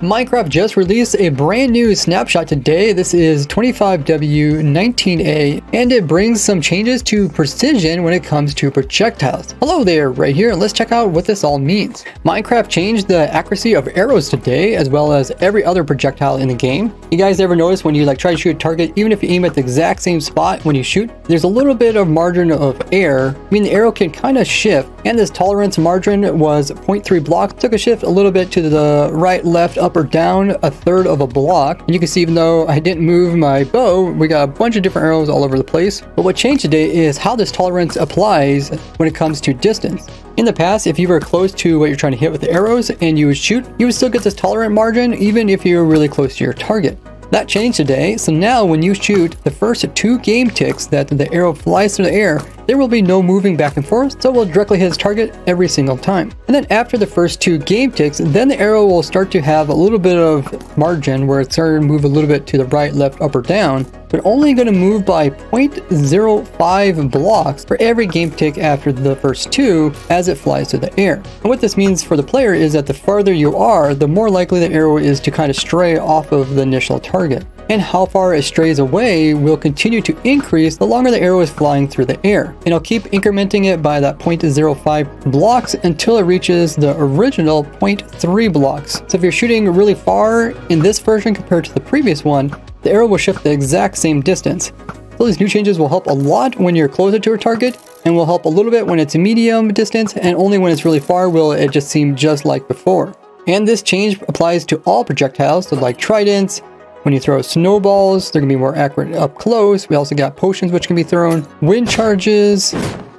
Minecraft just released a brand new snapshot today. This is 25W19A, and it brings some changes to precision when it comes to projectiles. Hello there, right here, and let's check out what this all means. Minecraft changed the accuracy of arrows today, as well as every other projectile in the game. You guys ever notice when you try to shoot a target, even if you aim at the exact same spot when you shoot, there's a little bit of margin of error. I mean, the arrow can kind of shift, and this tolerance margin was 0.3 blocks. Took a shift a little bit to the right, left, up or down a third of a block. And you can see, even though I didn't move my bow, we got a bunch of different arrows all over the place. But what changed today is how this tolerance applies when it comes to distance. In the past, if you were close to what you're trying to hit with the arrows and you would shoot, you would still get this tolerant margin even if you were really close to your target. That changed today, so now when you shoot the first 2 game ticks that the arrow flies through the air, there will be no moving back and forth, so it will directly hit its target every single time. And then after the first 2 game ticks, then the arrow will start to have a little bit of margin where it's starting to move a little bit to the right, left, up, or down, but only going to move by 0.05 blocks for every game tick after the first 2 as it flies through the air. And what this means for the player is that the farther you are, the more likely the arrow is to kind of stray off of the initial target. And how far it strays away will continue to increase the longer the arrow is flying through the air. And I'll keep incrementing it by that 0.05 blocks until it reaches the original 0.3 blocks. So if you're shooting really far in this version compared to the previous one, the arrow will shift the exact same distance. So these new changes will help a lot when you're closer to a target, and will help a little bit when it's a medium distance, and only when it's really far will it just seem just like before. And this change applies to all projectiles, so like tridents. When you throw snowballs, they're going to be more accurate up close. We also got potions which can be thrown, wind charges,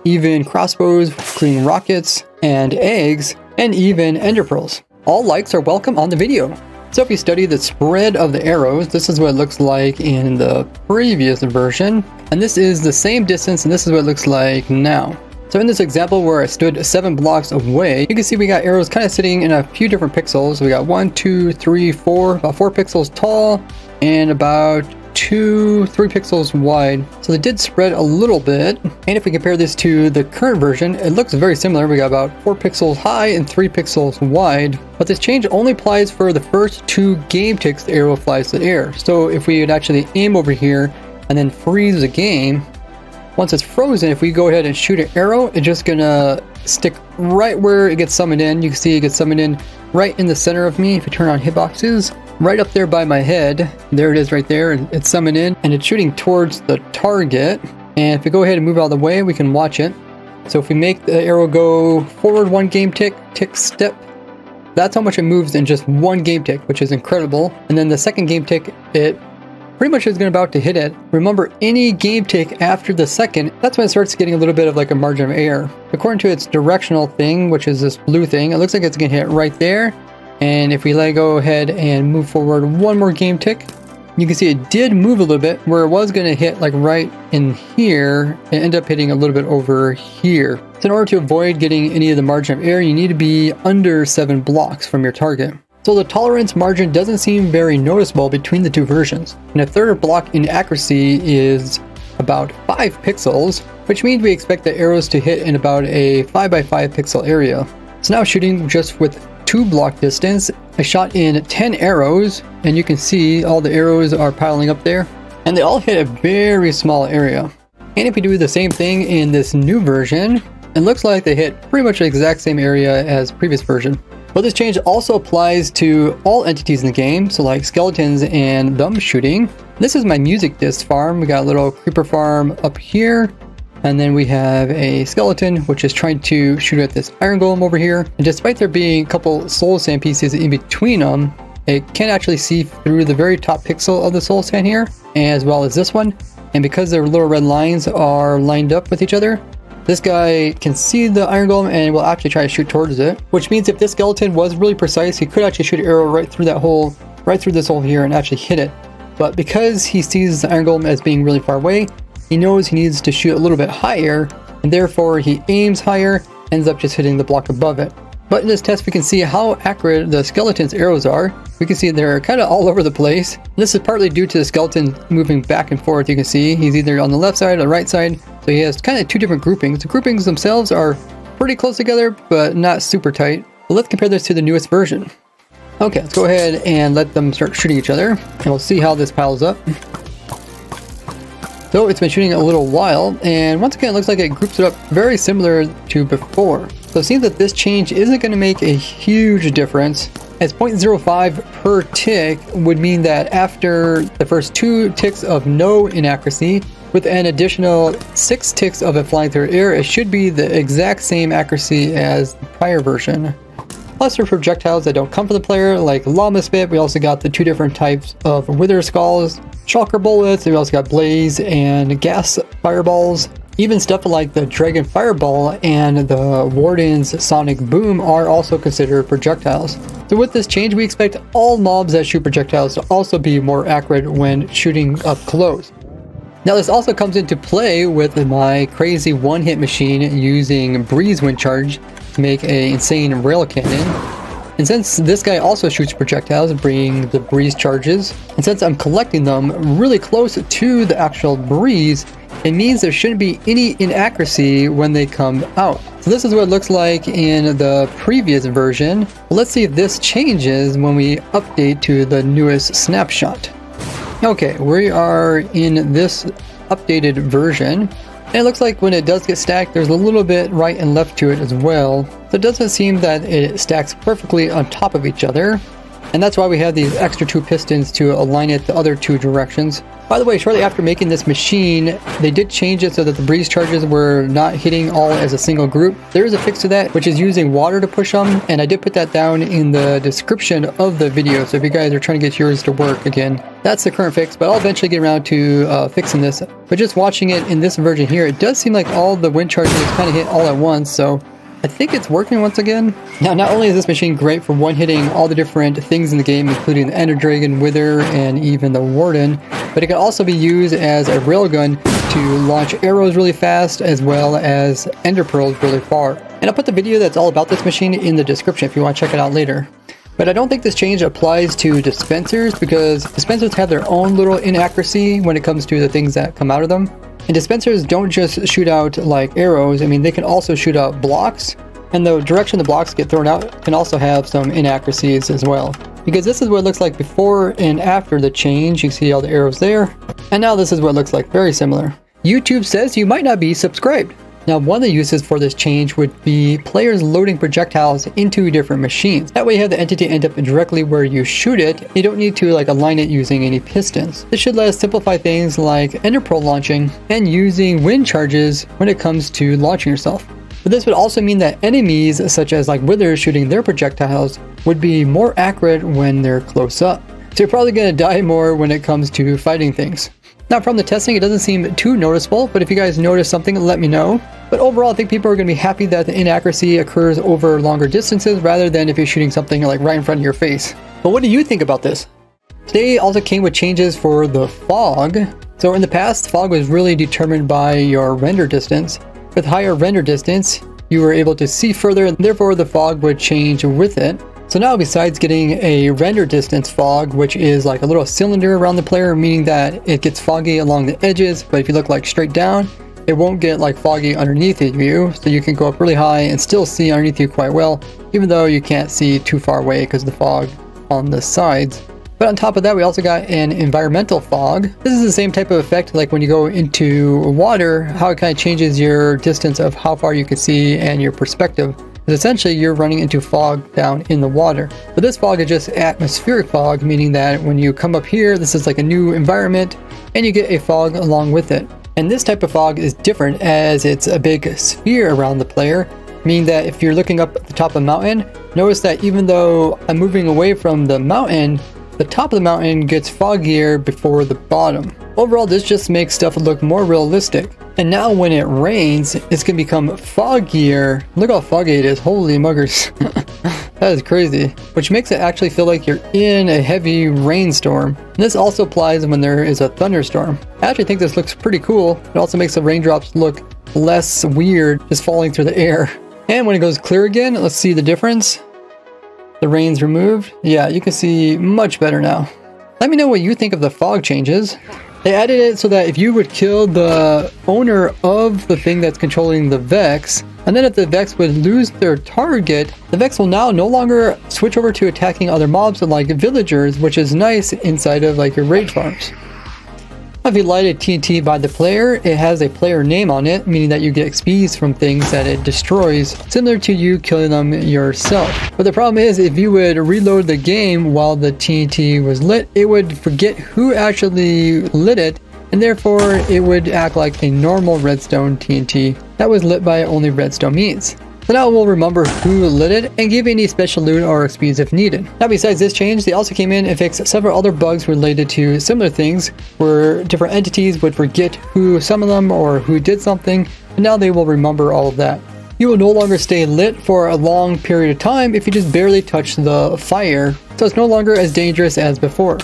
even crossbows, including rockets and eggs, and even ender pearls. All likes are welcome on the video. So if you study the spread of the arrows, this is what it looks like in the previous version. And this is the same distance, and this is what it looks like now. So in this example where I stood 7 blocks away, you can see we got arrows kind of sitting in a few different pixels. We got 1, 2, 3, 4, about 4 pixels tall and about 2, 3 pixels wide. So they did spread a little bit. And if we compare this to the current version, it looks very similar. We got about 4 pixels high and 3 pixels wide. But this change only applies for the first 2 game ticks the arrow flies to the air. So if we would actually aim over here and then freeze the game, once it's frozen, if we go ahead and shoot an arrow, it's just gonna stick right where it gets summoned in. You can see it gets summoned in right in the center of me. If you turn on hitboxes, right up there by my head, there it is right there, and it's summoned in, and it's shooting towards the target. And if we go ahead and move out of the way, we can watch it. So if we make the arrow go forward 1 game tick, step, that's how much it moves in just 1 game tick, which is incredible. And then the second game tick, it pretty much is about to hit it. Remember, any game tick after the second, that's when it starts getting a little bit of like a margin of error. According to its directional thing, which is this blue thing, it looks like it's gonna hit right there. And if we let it go ahead and move forward 1 more game tick, you can see it did move a little bit where it was gonna hit like right in here. It ended up hitting a little bit over here. So in order to avoid getting any of the margin of error, you need to be under 7 blocks from your target. So the tolerance margin doesn't seem very noticeable between the 2 versions. And a third block in accuracy is about 5 pixels, which means we expect the arrows to hit in about a 5 by 5 pixel area. So now shooting just with 2 block distance, I shot in 10 arrows, and you can see all the arrows are piling up there, and they all hit a very small area. And if we do the same thing in this new version, it looks like they hit pretty much the exact same area as previous version. But this change also applies to all entities in the game, so like skeletons and them shooting. This is my music disc farm. We got a little creeper farm up here, and then we have a skeleton which is trying to shoot at this iron golem over here. And despite there being a couple soul sand pieces in between them, it can actually see through the very top pixel of the soul sand here, as well as this one. And because their little red lines are lined up with each other, this guy can see the iron golem and will actually try to shoot towards it, which means if this skeleton was really precise, he could actually shoot an arrow right through that hole, right through this hole here, and actually hit it. But because he sees the iron golem as being really far away, he knows he needs to shoot a little bit higher, and therefore he aims higher, ends up just hitting the block above it. But in this test, we can see how accurate the skeleton's arrows are. We can see they're kind of all over the place. This is partly due to the skeleton moving back and forth. You can see he's either on the left side or the right side. So he has kind of 2 different groupings. The groupings themselves are pretty close together, but not super tight. But let's compare this to the newest version. Okay, let's go ahead and let them start shooting each other, and we'll see how this piles up. So it's been shooting a little while, and once again it looks like it groups it up very similar to before. So it seems that this change isn't going to make a huge difference, as 0.05 per tick would mean that after the first 2 ticks of no inaccuracy, with an additional 6 ticks of it flying through air, it should be the exact same accuracy as the prior version. Plus for projectiles that don't come from the player, like Llama Spit, we also got the 2 different types of Wither Skulls, Shulker Bullets, we also got Blaze and Gas Fireballs. Even stuff like the Dragon Fireball and the Warden's Sonic Boom are also considered projectiles. So with this change, we expect all mobs that shoot projectiles to also be more accurate when shooting up close. Now this also comes into play with my crazy one-hit machine using Breeze Wind Charge to make an insane rail cannon. And since this guy also shoots projectiles, bringing the breeze charges, and since I'm collecting them really close to the actual breeze, it means there shouldn't be any inaccuracy when they come out. So this is what it looks like in the previous version. Let's see if this changes when we update to the newest snapshot. Okay, we are in this updated version. And it looks like when it does get stacked, there's a little bit right and left to it as well. So it doesn't seem that it stacks perfectly on top of each other. And that's why we have these extra 2 pistons to align it the other 2 directions. By the way, shortly after making this machine, they did change it so that the breeze charges were not hitting all as a single group. There is a fix to that, which is using water to push them. And I did put that down in the description of the video. So if you guys are trying to get yours to work again, that's the current fix. But I'll eventually get around to fixing this. But just watching it in this version here, it does seem like all the wind charges kind of hit all at once. So I think it's working once again. Now, not only is this machine great for one-hitting all the different things in the game, including the Ender Dragon, Wither, and even the Warden, but it can also be used as a railgun to launch arrows really fast, as well as Ender Pearls really far. And I'll put the video that's all about this machine in the description if you want to check it out later. But I don't think this change applies to dispensers, because dispensers have their own little inaccuracy when it comes to the things that come out of them. And dispensers don't just shoot out like arrows, I mean they can also shoot out blocks, and the direction the blocks get thrown out can also have some inaccuracies as well. Because this is what it looks like before and after the change. You see all the arrows there, and now this is what it looks like, very similar. YouTube says you might not be subscribed. Now one of the uses for this change would be players loading projectiles into different machines. That way you have the entity end up directly where you shoot it. You don't need to like align it using any pistons. This should let us simplify things like Ender Pearl launching and using wind charges when it comes to launching yourself. But this would also mean that enemies such as like Withers shooting their projectiles would be more accurate when they're close up. So you're probably going to die more when it comes to fighting things. Now from the testing, it doesn't seem too noticeable, but if you guys notice something, let me know. But overall, I think people are going to be happy that the inaccuracy occurs over longer distances rather than if you're shooting something like right in front of your face. But what do you think about this? Today also came with changes for the fog. So in the past, fog was really determined by your render distance. With higher render distance, you were able to see further, and therefore the fog would change with it. So now, besides getting a render distance fog, which is like a little cylinder around the player, meaning that it gets foggy along the edges, but if you look like straight down, it won't get like foggy underneath you, so you can go up really high and still see underneath you quite well, even though you can't see too far away because of the fog on the sides. But on top of that, we also got an environmental fog. This is the same type of effect like when you go into water, how it kind of changes your distance of how far you can see and your perspective. Essentially, you're running into fog down in the water. But this fog is just atmospheric fog, meaning that when you come up here, this is like a new environment, and you get a fog along with it. And this type of fog is different as it's a big sphere around the player, meaning that if you're looking up at the top of a mountain, notice that even though I'm moving away from the mountain, the top of the mountain gets foggier before the bottom. Overall, this just makes stuff look more realistic. And now when it rains, it's going to become foggier. Look how foggy it is. Holy muggers. That is crazy. Which makes it actually feel like you're in a heavy rainstorm. And this also applies when there is a thunderstorm. I actually think this looks pretty cool. It also makes the raindrops look less weird, just falling through the air. And when it goes clear again, let's see the difference. The rain's removed. Yeah, you can see much better now. Let me know what you think of the fog changes. They added it so that if you would kill the owner of the thing that's controlling the Vex, And then if the Vex would lose their target, the Vex will now no longer switch over to attacking other mobs like villagers, which is nice inside of like your raid farms. If you light a TNT by the player, it has a player name on it, meaning that you get XPs from things that it destroys, similar to you killing them yourself. But the problem is, if you would reload the game while the TNT was lit, it would forget who actually lit it, and therefore it would act like a normal redstone TNT that was lit by only redstone means. So now we'll remember who lit it and give any special loot or XPs if needed. Now besides this change, they also came in and fixed several other bugs related to similar things where different entities would forget who summoned them or who did something, and now they will remember all of that. You will no longer stay lit for a long period of time if you just barely touch the fire, so it's no longer as dangerous as before.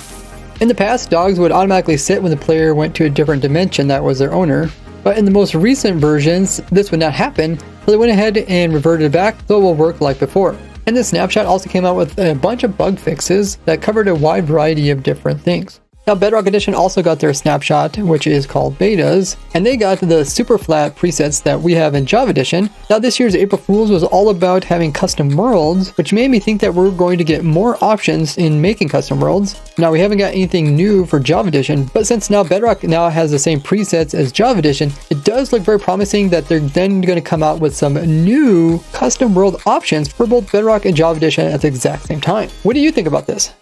In the past, dogs would automatically sit when the player went to a different dimension that was their owner, but in the most recent versions, this would not happen, so they went ahead and reverted it back so it will work like before. And this snapshot also came out with a bunch of bug fixes that covered a wide variety of different things. Now Bedrock Edition also got their snapshot, which is called betas, and they got the super flat presets that we have in Java Edition. Now this year's April Fools was all about having custom worlds, which made me think that we're going to get more options in making custom worlds. Now we haven't got anything new for Java Edition, but since now Bedrock now has the same presets as Java Edition, it does look very promising that they're then going to come out with some new custom world options for both Bedrock and Java Edition at the exact same time. What do you think about this?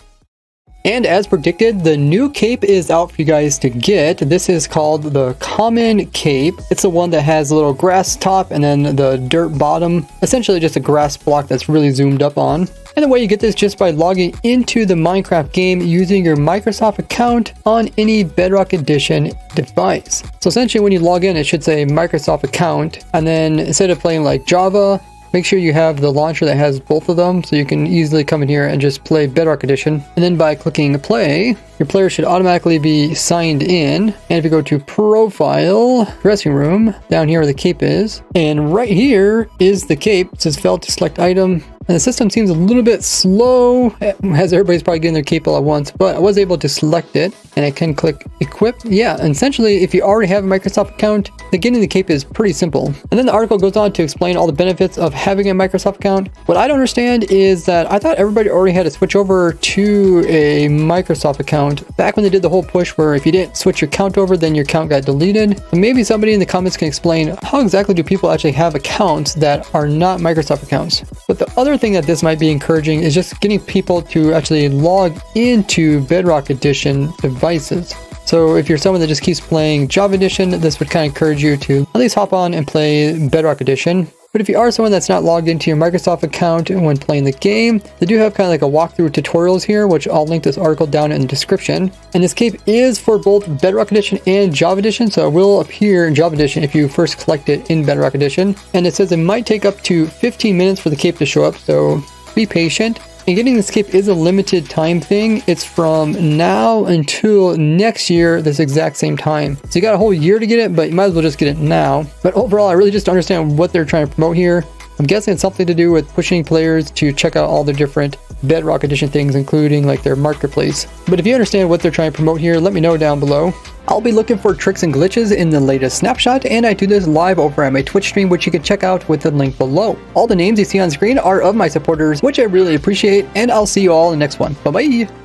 And as predicted, the new cape is out for you guys to get. This is called the Common Cape. It's the one that has a little grass top and then the dirt bottom. Essentially just a grass block that's really zoomed up on. And the way you get this just by logging into the Minecraft game using your Microsoft account on any Bedrock Edition device. So essentially when you log in, it should say Microsoft account. And then instead of playing like Java, make sure you have the launcher that has both of them so you can easily come in here and just play Bedrock Edition. And then by clicking play, your player should automatically be signed in. And if you go to profile, dressing room, down here where the cape is, and right here is the cape. It says failed to select item. And the system seems a little bit slow as everybody's probably getting their cape all at once, but I was able to select it and I can click equip. Yeah, and essentially if you already have a Microsoft account, getting the cape is pretty simple. And then the article goes on to explain all the benefits of having a Microsoft account. What I don't understand is that I thought everybody already had to switch over to a Microsoft account back when they did the whole push where if you didn't switch your account over, then your account got deleted. And maybe somebody in the comments can explain how exactly do people actually have accounts that are not Microsoft accounts. But the other thing that this might be encouraging is just getting people to actually log into Bedrock Edition devices. So if you're someone that just keeps playing Java Edition, this would kind of encourage you to at least hop on and play Bedrock Edition. But if you are someone that's not logged into your Microsoft account when playing the game, they do have kind of like a walkthrough tutorials here, which I'll link this article down in the description. And this cape is for both Bedrock Edition and Java Edition, so it will appear in Java Edition if you first collect it in Bedrock Edition. And it says it might take up to 15 minutes for the cape to show up, so be patient. And getting this cape is a limited time thing. It's from now until next year, this exact same time. So you got a whole year to get it, but you might as well just get it now. But overall, I really just don't understand what they're trying to promote here. I'm guessing it's something to do with pushing players to check out all the different Bedrock Edition things, including like their marketplace. But if you understand what they're trying to promote here, let me know down below. I'll be looking for tricks and glitches in the latest snapshot, and I do this live over at my Twitch stream, which you can check out with the link below. All the names you see on screen are of my supporters, which I really appreciate, and I'll see you all in the next one. Bye bye!